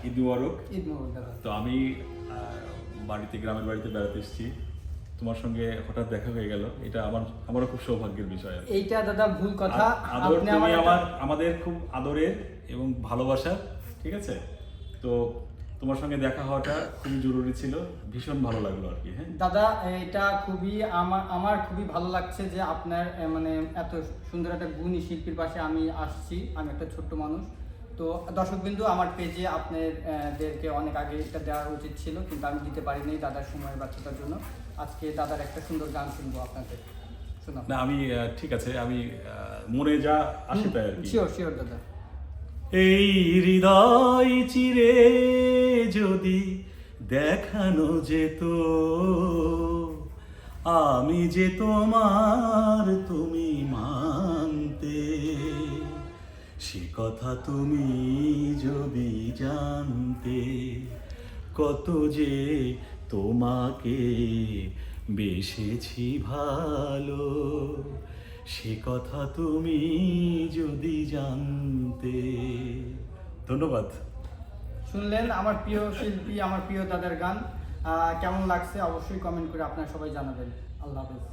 ঈদ মুবারক। ঈদ মুবারক দাদা। তো আমি গ্রামের বাড়িতে বেড়াতে এসেছি, তোমার সঙ্গে হঠাৎ দেখা হয়ে গেল, এটা আমারও খুব সৌভাগ্যের বিষয়। এইটা দাদা ভুল কথা, আদর, তুমি আমাদের খুব আদরের এবং ভালোবাসার, ঠিক আছে? তো তোমার সঙ্গে দেখা হওয়াটা খুবই জরুরি ছিল, ভীষণ ভালো লাগলো আর কি। হ্যাঁ দাদা, এটা খুবই আমার খুবই ভালো লাগছে যে আপনার মানে এত সুন্দর একটা গুণী শিল্পীর পাশে আমি আসছি। আমি একটা ছোট্ট মানুষ। তো দর্শকবিন্দু, আমার পেজে আপনাদেরকে অনেক আগে এটা দেওয়া উচিত ছিল, কিন্তু আমি দিতে পারিনি দাদার সময়ের ব্যস্ততার জন্য। আজকে দাদার একটা সুন্দর গান শুনবো আপনাদের। শোনাব না, আমি ঠিক আছে, আমি মনে যা আসে তাই আর কি। শিওর শিওর দাদা। এই হৃদয় চিরে যদি দেখানো যেত আমি যে তোমার, তুমি মানতে, সে কথা তুমি যদি জানতে, কত যে তোমাকে বেসেছি ভালো, সে কথা তুমি যদি জানতে। ধন্যবাদ। শুনলেন আমার প্রিয় শিল্পী, আমার প্রিয় দাদার গান। কেমন লাগছে অবশ্যই কমেন্ট করে আপনারা সবাই জানাবেন। আল্লাহ হাফেজ।